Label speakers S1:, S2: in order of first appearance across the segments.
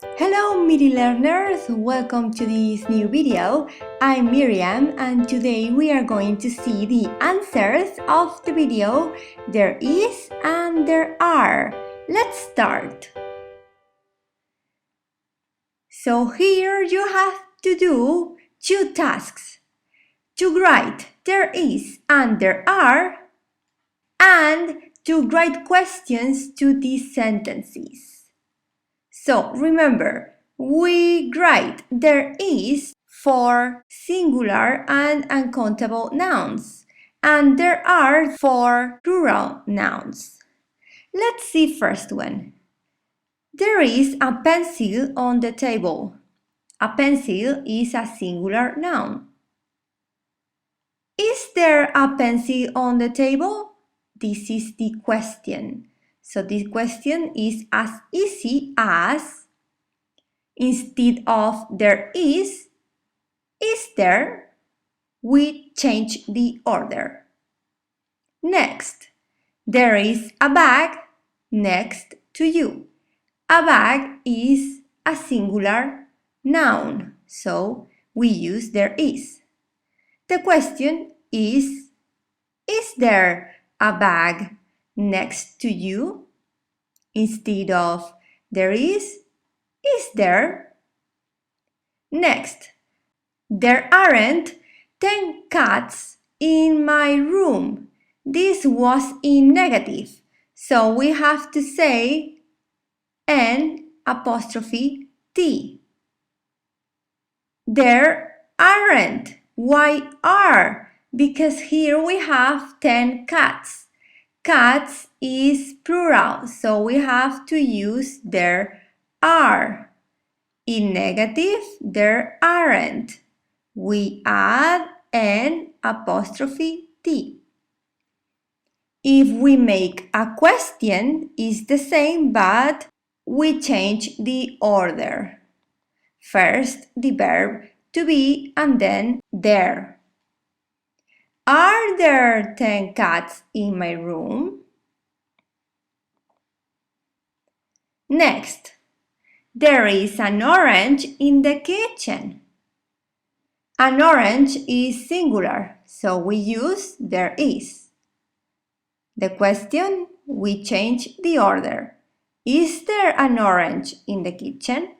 S1: Hello MIDI learners, welcome to this new video. I'm Miriam and today we are going to see the answers of the video there is and there are. Let's start. So here you have to do two tasks. To write there is and there are and to write questions to these sentences. So remember, we write there is for singular and uncountable nouns, and there are for plural nouns. Let's see first one. There is a pencil on the table. A pencil is a singular noun. Is there a pencil on the table? This is the question. So this question is as easy as, instead of there is there? We change the order. Next, there is a bag next to you. A bag is a singular noun, so we use there is. The question is there a bag next to you? Instead of there is there? Next, there aren't 10 cats in my room. This was in negative, so we have to say N''T. There aren't. Why are? Because here we have 10 cats. Cats is plural, so we have to use there are. In negative, there aren't. We add N''T. If we make a question, it's the same, but we change the order. First, the verb to be and then there. Are there 10 cats in my room? Next, there is an orange in the kitchen. An orange is singular, so we use there is. The question, we change the order. Is there an orange in the kitchen?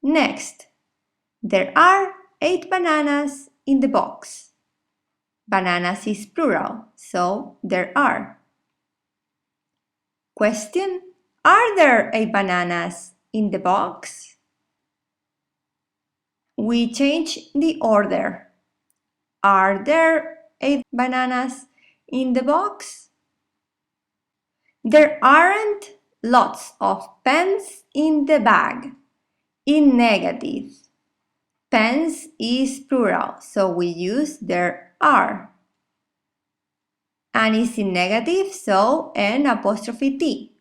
S1: Next, there are 8 bananas in the box. Bananas is plural, so there are. Question, are there 8 bananas in the box? We change the order. Are there 8 bananas in the box? There aren't lots of pens in the bag. In negative. Pens is plural, so we use there are. And it's in negative, so N''T.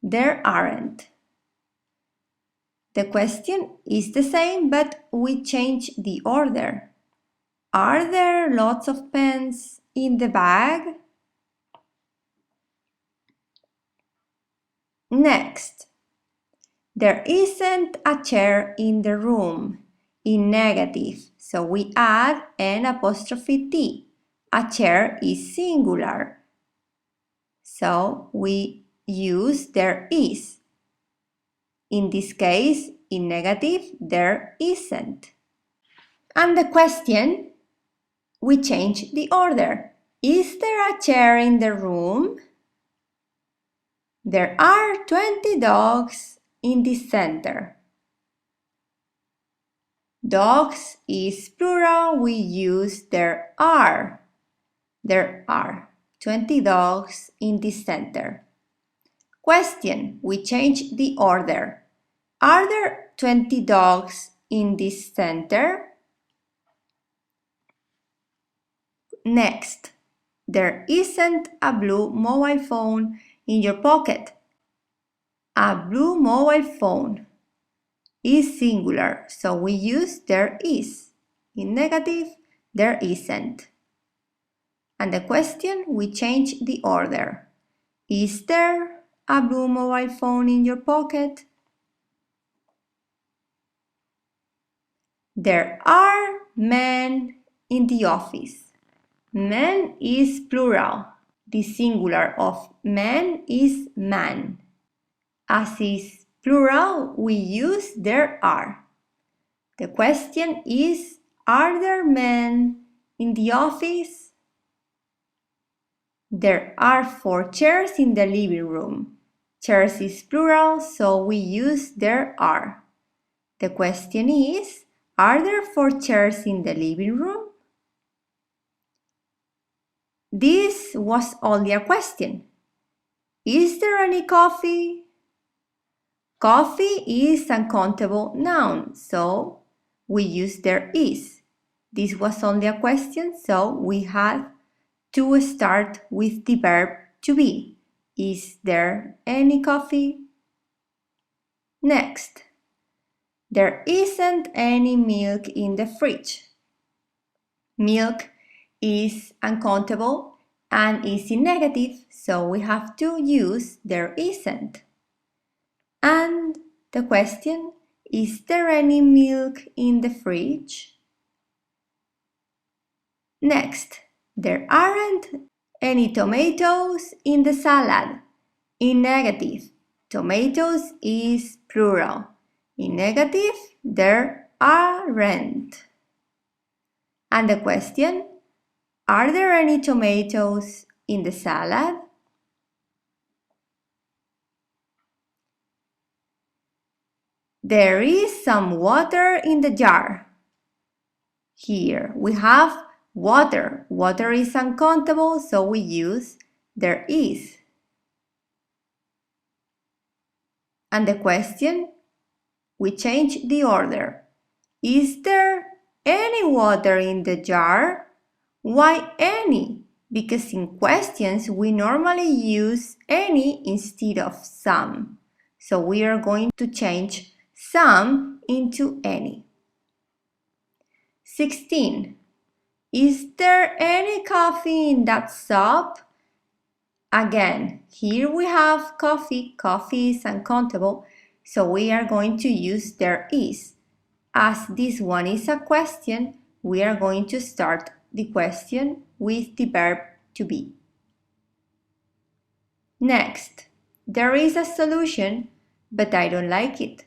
S1: There aren't. The question is the same, but we change the order. Are there lots of pens in the bag? Next, there isn't a chair in the room. In negative, so we add N''T. A chair is singular, so we use there is. In this case, in negative, there isn't. And the question, we change the order. Is there a chair in the room? There are 20 dogs in the center. Dogs is plural, we use there are. There are 20 dogs in the center. Question, we change the order. Are there 20 dogs in this center? Next, there isn't a blue mobile phone in your pocket. A blue mobile phone is singular, so we use there is. In negative, there isn't. And the question, we change the order. Is there a blue mobile phone in your pocket? There are men in the office. Men is plural. The singular of men is man. As is plural, we use there are. The question is, are there men in the office? There are 4 chairs in the living room. Chairs is plural, so we use there are. The question is, are there 4 chairs in the living room? This was only a question. Is there any coffee? Coffee is an uncountable noun, so we use there is. This was only a question, so we had to start with the verb to be. Is there any coffee? Next, there isn't any milk in the fridge. Milk is uncountable and is in negative, so we have to use there isn't. And the question, is there any milk in the fridge? Next, there aren't any tomatoes in the salad. In negative, tomatoes is plural. In negative, there aren't. And the question, are there any tomatoes in the salad? There is some water in the jar. Here we have water. Water is uncountable, so we use there is. And the question, we change the order. Is there any water in the jar? Why any? Because in questions we normally use any instead of some. So we are going to change some into any. 16. Is there any coffee in that cup? Again, here we have coffee. Coffee is uncountable, so we are going to use there is. As this one is a question, we are going to start the question with the verb to be. Next, there is a solution, but I don't like it.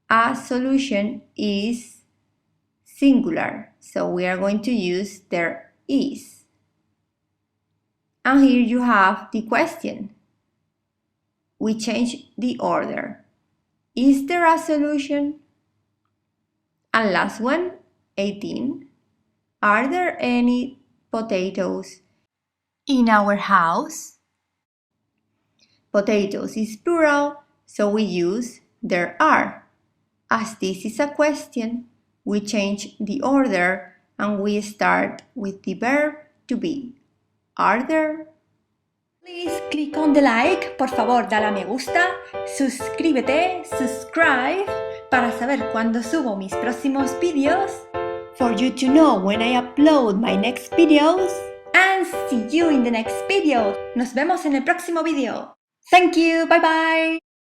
S1: A solution is singular, so we are going to use there is. And here you have the question. We change the order. Is there a solution? And last one, 18. Are there any potatoes in our house? Potatoes is plural, so we use there are. As this is a question, we change the order and we start with the verb to be. Are there? Please click on the like, por favor dale a me gusta, suscríbete, subscribe, para saber cuando subo mis próximos vídeos, for you to know when I upload my next videos, and see you in the next video. Nos vemos en el próximo video. Thank you, bye bye.